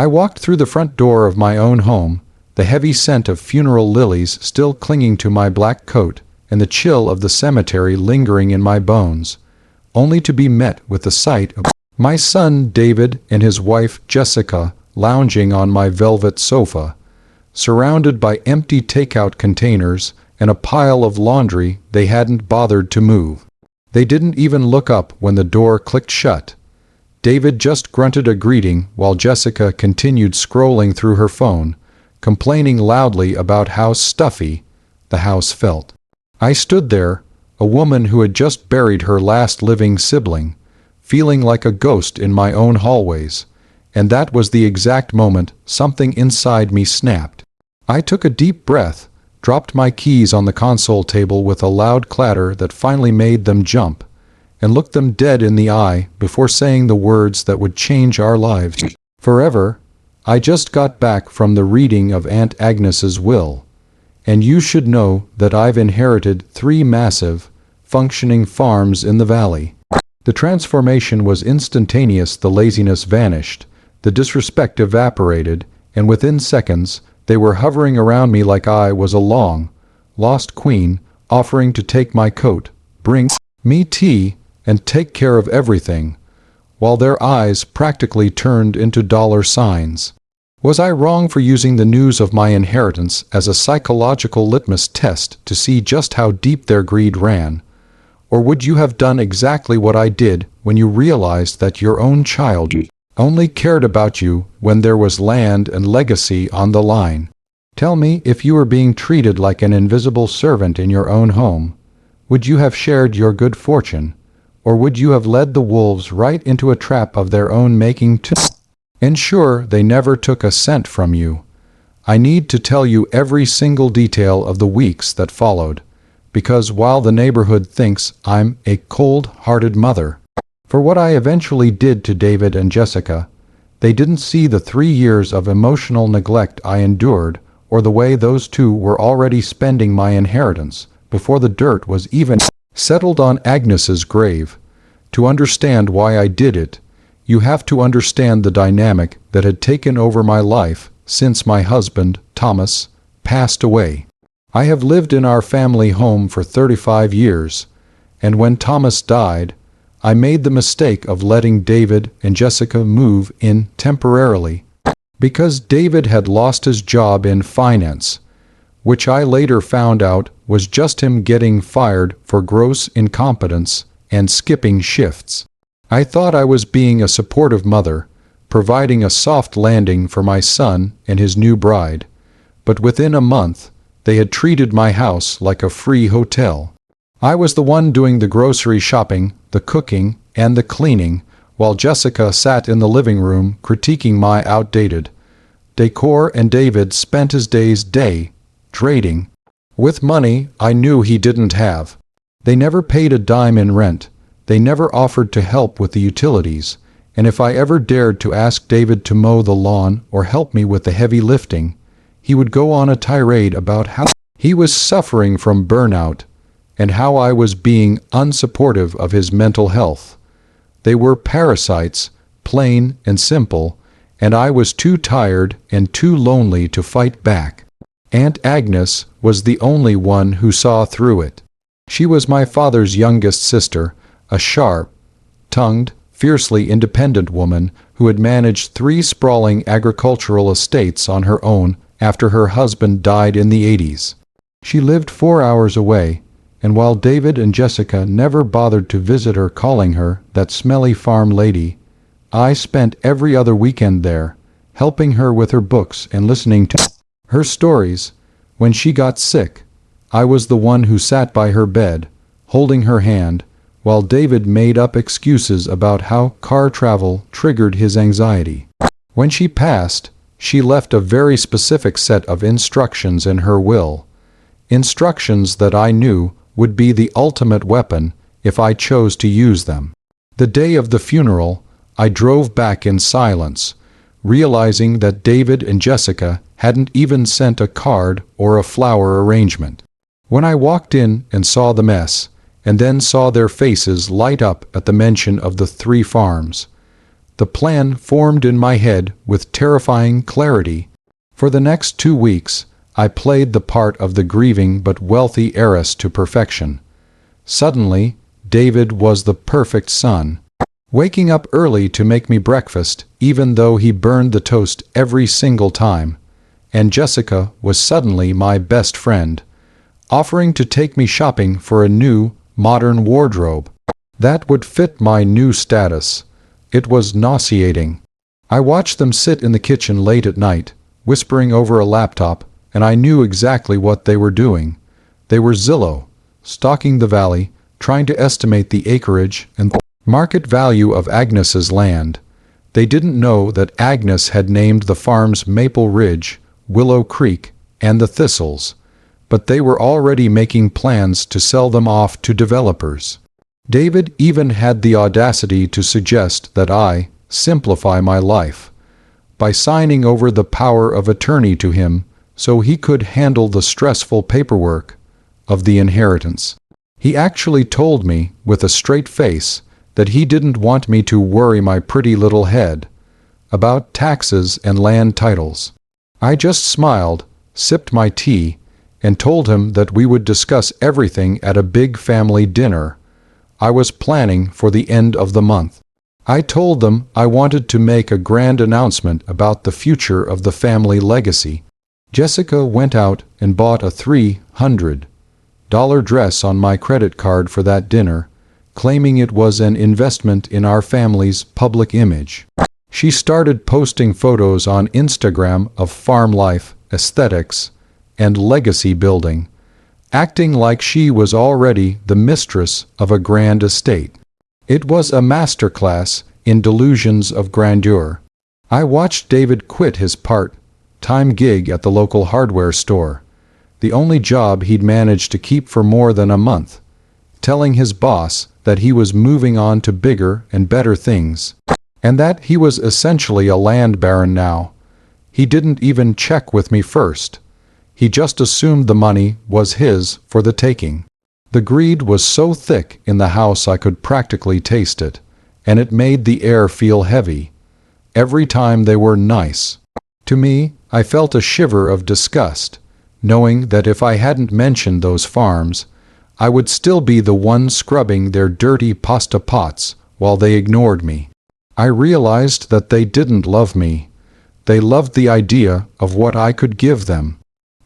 I walked through the front door of my own home, the heavy scent of funeral lilies still clinging to my black coat and the chill of the cemetery lingering in my bones, only to be met with the sight of my son David and his wife Jessica lounging on my velvet sofa, surrounded by empty takeout containers and a pile of laundry they hadn't bothered to move. They didn't even look up when the door clicked shut. David just grunted a greeting while Jessica continued scrolling through her phone, complaining loudly about how stuffy the house felt. I stood there, a woman who had just buried her last living sibling, feeling like a ghost in my own hallways, and that was the exact moment something inside me snapped. I took a deep breath, dropped my keys on the console table with a loud clatter that finally made them jump, and looked them dead in the eye before saying the words that would change our lives forever. I just got back from the reading of Aunt Agnes's will, and you should know that I've inherited 3 massive, functioning farms in the valley. The transformation was instantaneous. The laziness vanished, the disrespect evaporated, and within seconds they were hovering around me like I was a long, lost queen offering to take my coat, bring me tea, and take care of everything, while their eyes practically turned into dollar signs. Was I wrong for using the news of my inheritance as a psychological litmus test to see just how deep their greed ran? Or would you have done exactly what I did when you realized that your own child only cared about you when there was land and legacy on the line? Tell me, if you were being treated like an invisible servant in your own home, would you have shared your good fortune? Or would you have led the wolves right into a trap of their own making too? And sure, they never took a cent from you. I need to tell you every single detail of the weeks that followed, because while the neighborhood thinks I'm a cold-hearted mother for what I eventually did to David and Jessica, they didn't see the 3 years of emotional neglect I endured, or the way those two were already spending my inheritance before the dirt was even settled on Agnes's grave. To understand why I did it, you have to understand the dynamic that had taken over my life since my husband, Thomas, passed away. I have lived in our family home for 35 years, and when Thomas died, I made the mistake of letting David and Jessica move in temporarily, because David had lost his job in finance, which I later found out was just him getting fired for gross incompetence and skipping shifts. I thought I was being a supportive mother, providing a soft landing for my son and his new bride, but within a month, they had treated my house like a free hotel. I was the one doing the grocery shopping, the cooking, and the cleaning, while Jessica sat in the living room critiquing my outdated decor, and David spent his days day trading with money I knew he didn't have. They never paid a dime in rent. They never offered to help with the utilities, and if I ever dared to ask David to mow the lawn or help me with the heavy lifting, he would go on a tirade about how he was suffering from burnout and how I was being unsupportive of his mental health. They were parasites, plain and simple, and I was too tired and too lonely to fight back. Aunt Agnes was the only one who saw through it. She was my father's youngest sister, a sharp-tongued, fiercely independent woman who had managed 3 sprawling agricultural estates on her own after her husband died in the 80s. She lived 4 hours away, and while David and Jessica never bothered to visit her, calling her that smelly farm lady, I spent every other weekend there, helping her with her books and listening to her stories. When she got sick, I was the one who sat by her bed, holding her hand, while David made up excuses about how car travel triggered his anxiety. When she passed, she left a very specific set of instructions in her will, instructions that I knew would be the ultimate weapon if I chose to use them. The day of the funeral, I drove back in silence, realizing that David and Jessica hadn't even sent a card or a flower arrangement. When I walked in and saw the mess, and then saw their faces light up at the mention of the 3 farms, The plan formed in my head with terrifying clarity. For the next 2 weeks, I played the part of the grieving but wealthy heiress to perfection. Suddenly, David was the perfect son, waking up early to make me breakfast, even though he burned the toast every single time. And Jessica was suddenly my best friend, offering to take me shopping for a new, modern wardrobe that would fit my new status. It was nauseating. I watched them sit in the kitchen late at night, whispering over a laptop, and I knew exactly what they were doing. They were Zillow, stalking the valley, trying to estimate the acreage and market value of Agnes's land. They didn't know that Agnes had named the farms Maple Ridge, Willow Creek, and the Thistles, but they were already making plans to sell them off to developers. David even had the audacity to suggest that I simplify my life by signing over the power of attorney to him so he could handle the stressful paperwork of the inheritance. He actually told me, with a straight face, that he didn't want me to worry my pretty little head about taxes and land titles. I just smiled, sipped my tea, and told him that we would discuss everything at a big family dinner I was planning for the end of the month. I told them I wanted to make a grand announcement about the future of the family legacy. Jessica went out and bought a $300 dress on my credit card for that dinner, claiming it was an investment in our family's public image. She started posting photos on Instagram of farm life, aesthetics, and legacy building, acting like she was already the mistress of a grand estate. It was a masterclass in delusions of grandeur. I watched David quit his part-time gig at the local hardware store, the only job he'd managed to keep for more than a month, telling his boss that he was moving on to bigger and better things, and that he was essentially a land baron now. He didn't even check with me first. He just assumed the money was his for the taking. The greed was so thick in the house I could practically taste it, and it made the air feel heavy every time they were nice to me. I felt a shiver of disgust, knowing that if I hadn't mentioned those farms, I would still be the one scrubbing their dirty pasta pots while they ignored me. I realized that they didn't love me. They loved the idea of what I could give them.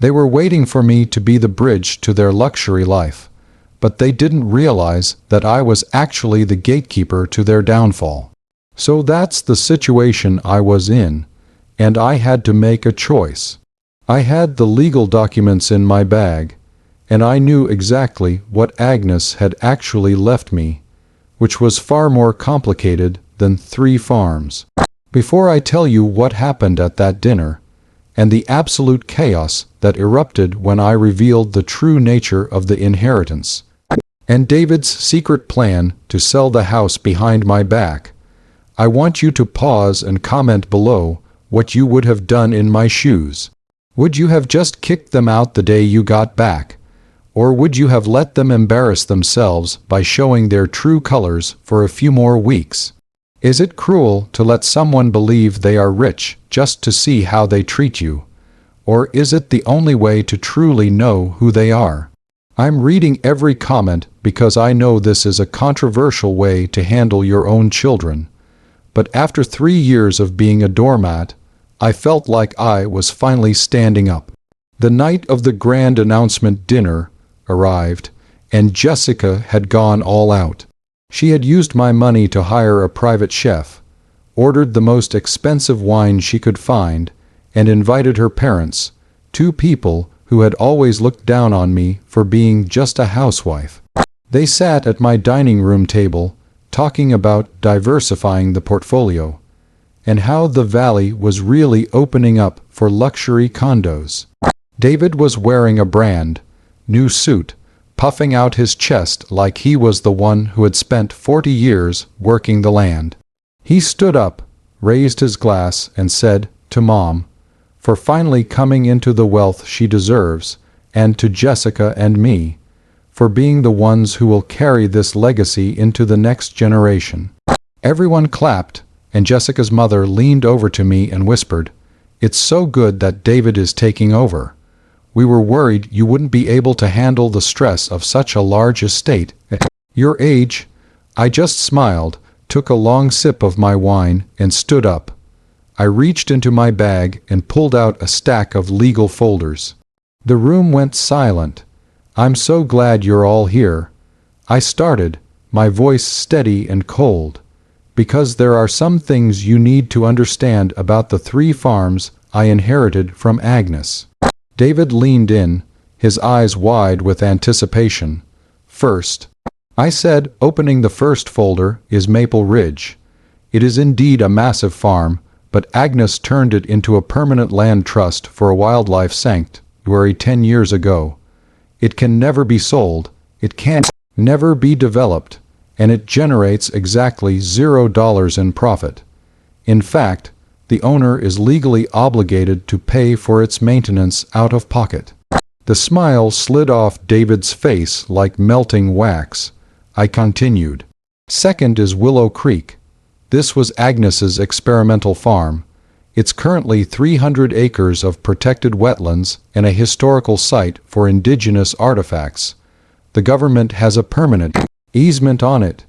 They were waiting for me to be the bridge to their luxury life, but they didn't realize that I was actually the gatekeeper to their downfall. So that's the situation I was in, and I had to make a choice. I had the legal documents in my bag, and I knew exactly what Agnes had actually left me, which was far more complicated than 3 farms. Before I tell you what happened at that dinner, and the absolute chaos that erupted when I revealed the true nature of the inheritance, and David's secret plan to sell the house behind my back, I want you to pause and comment below what you would have done in my shoes. Would you have just kicked them out the day you got back? Or would you have let them embarrass themselves by showing their true colors for a few more weeks? Is it cruel to let someone believe they are rich just to see how they treat you? Or is it the only way to truly know who they are? I'm reading every comment because I know this is a controversial way to handle your own children. But after 3 years of being a doormat, I felt like I was finally standing up. The night of the grand announcement dinner arrived, and Jessica had gone all out. She had used my money to hire a private chef, ordered the most expensive wine she could find, and invited her parents, 2 people who had always looked down on me for being just a housewife. They sat at my dining room table, talking about diversifying the portfolio, and how the valley was really opening up for luxury condos. David was wearing a brand new suit, puffing out his chest like he was the one who had spent 40 years working the land. He stood up, raised his glass, and said to Mom, for finally coming into the wealth she deserves, and to Jessica and me, for being the ones who will carry this legacy into the next generation. Everyone clapped, and Jessica's mother leaned over to me and whispered, "It's so good that David is taking over. We were worried you wouldn't be able to handle the stress of such a large estate at your age." I just smiled, took a long sip of my wine, and stood up. I reached into my bag and pulled out a stack of legal folders. The room went silent. "I'm so glad you're all here," I started, my voice steady and cold, "because there are some things you need to understand about the 3 farms I inherited from Agnes." David leaned in, his eyes wide with anticipation. "First," I said, opening the first folder, "is Maple Ridge. It is indeed a massive farm, but Agnes turned it into a permanent land trust for a wildlife sanctuary 10 years ago. It can never be sold, it can never be developed, and it generates exactly $0 in profit. In fact, the owner is legally obligated to pay for its maintenance out of pocket." The smile slid off David's face like melting wax. I continued. "Second is Willow Creek. This was Agnes's experimental farm. It's currently 300 acres of protected wetlands and a historical site for indigenous artifacts. The government has a permanent easement on it.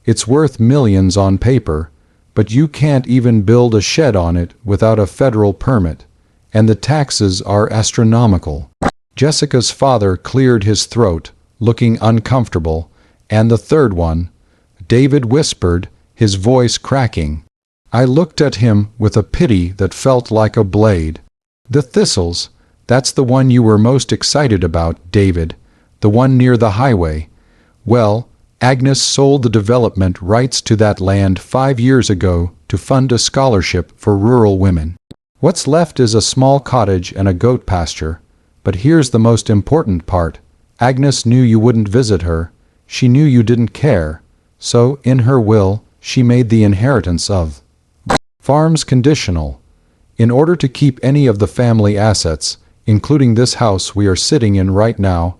It's worth millions on paper, but you can't even build a shed on it without a federal permit, and the taxes are astronomical." Jessica's father cleared his throat, looking uncomfortable. "And the third one," David whispered, his voice cracking. I looked at him with a pity that felt like a blade. "The Thistles, that's the one you were most excited about, David, the one near the highway. Well, Agnes sold the development rights to that land 5 years ago to fund a scholarship for rural women. What's left is a small cottage and a goat pasture. But here's the most important part. Agnes knew you wouldn't visit her. She knew you didn't care. So, in her will, she made the inheritance of farms conditional. In order to keep any of the family assets, including this house we are sitting in right now,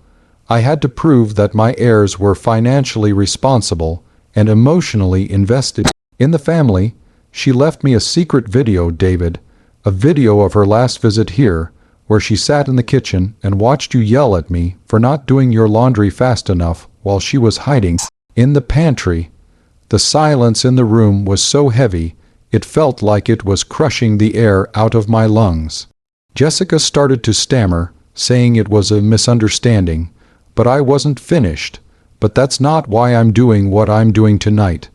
I had to prove that my heirs were financially responsible and emotionally invested in the family. She left me a secret video, David, a video of her last visit here, where she sat in the kitchen and watched you yell at me for not doing your laundry fast enough while she was hiding in the pantry." The silence in the room was so heavy, it felt like it was crushing the air out of my lungs. Jessica started to stammer, saying it was a misunderstanding, but I wasn't finished. "But that's not why I'm doing what I'm doing tonight,"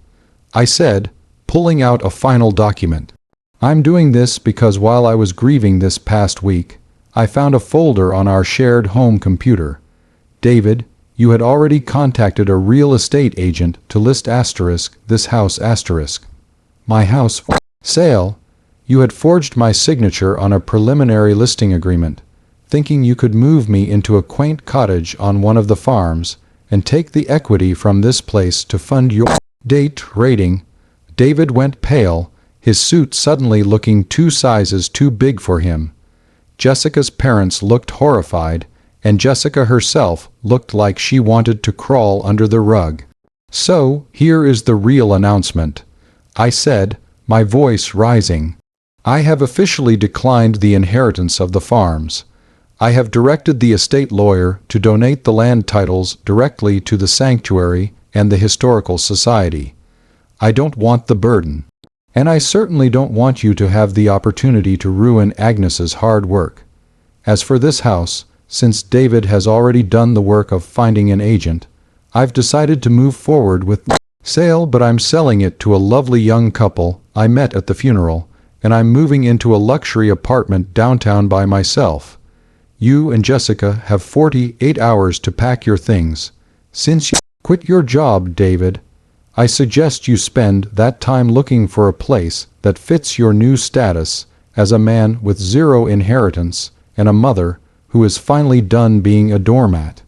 I said, pulling out a final document. "I'm doing this because while I was grieving this past week, I found a folder on our shared home computer. David, you had already contacted a real estate agent to list this house my house for sale. You had forged my signature on a preliminary listing agreement, thinking you could move me into a quaint cottage on one of the farms and take the equity from this place to fund your date rating." David went pale, his suit suddenly looking 2 sizes too big for him. Jessica's parents looked horrified, and Jessica herself looked like she wanted to crawl under the rug. "So, here is the real announcement," I said, my voice rising. "I have officially declined the inheritance of the farms. I have directed the estate lawyer to donate the land titles directly to the sanctuary and the historical society. I don't want the burden. And I certainly don't want you to have the opportunity to ruin Agnes's hard work. As for this house, since David has already done the work of finding an agent, I've decided to move forward with the sale, but I'm selling it to a lovely young couple I met at the funeral, and I'm moving into a luxury apartment downtown by myself. You and Jessica have 48 hours to pack your things. Since you quit your job, David, I suggest you spend that time looking for a place that fits your new status as a man with 0 inheritance and a mother who is finally done being a doormat."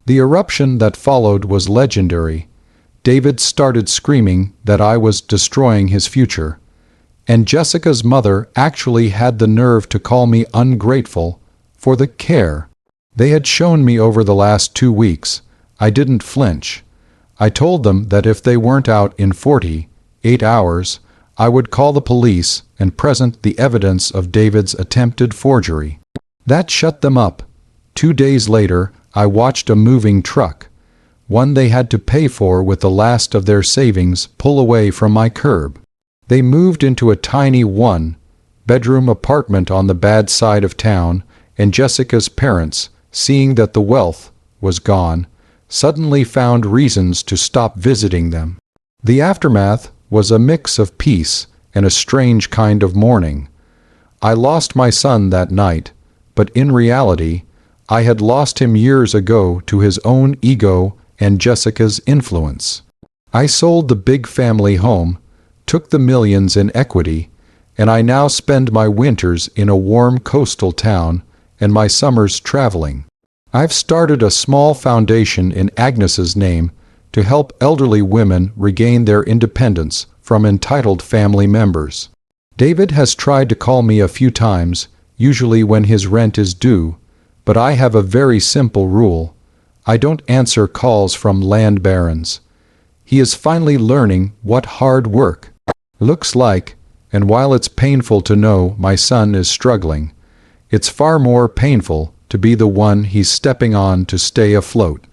The eruption that followed was legendary. David started screaming that I was destroying his future. And Jessica's mother actually had the nerve to call me ungrateful for the care they had shown me over the last 2 weeks. I didn't flinch. I told them that if they weren't out in 48 hours, I would call the police and present the evidence of David's attempted forgery. That shut them up. 2 days later, I watched a moving truck, one they had to pay for with the last of their savings, pull away from my curb. They moved into a tiny one-bedroom apartment on the bad side of town, and Jessica's parents, seeing that the wealth was gone, suddenly found reasons to stop visiting them. The aftermath was a mix of peace and a strange kind of mourning. I lost my son that night, but in reality, I had lost him years ago to his own ego and Jessica's influence. I sold the big family home, took the millions in equity, and I now spend my winters in a warm coastal town and my summers traveling. I've started a small foundation in Agnes's name to help elderly women regain their independence from entitled family members. David has tried to call me a few times, usually when his rent is due, but I have a very simple rule. I don't answer calls from land barons. He is finally learning what hard work looks like, and while it's painful to know my son is struggling, it's far more painful to be the one he's stepping on to stay afloat.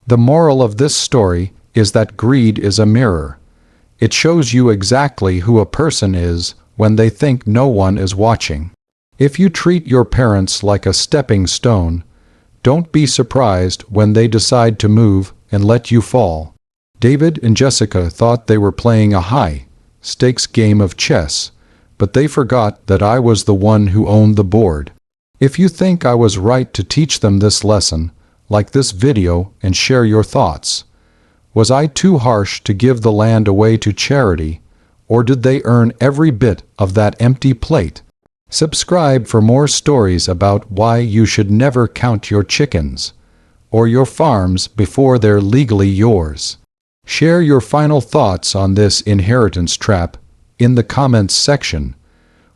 The moral of this story is that greed is a mirror. It shows you exactly who a person is when they think no one is watching. If you treat your parents like a stepping stone, don't be surprised when they decide to move and let you fall. David and Jessica thought they were playing a high-stakes game of chess, but they forgot that I was the one who owned the board. If you think I was right to teach them this lesson, like this video and share your thoughts. Was I too harsh to give the land away to charity, or did they earn every bit of that empty plate? Subscribe for more stories about why you should never count your chickens or your farms before they're legally yours. Share your final thoughts on this inheritance trap in the comments section.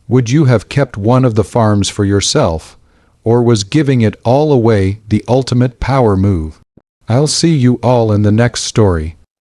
Would you have kept one of the farms for yourself, or was giving it all away the ultimate power move? I'll see you all in the next story.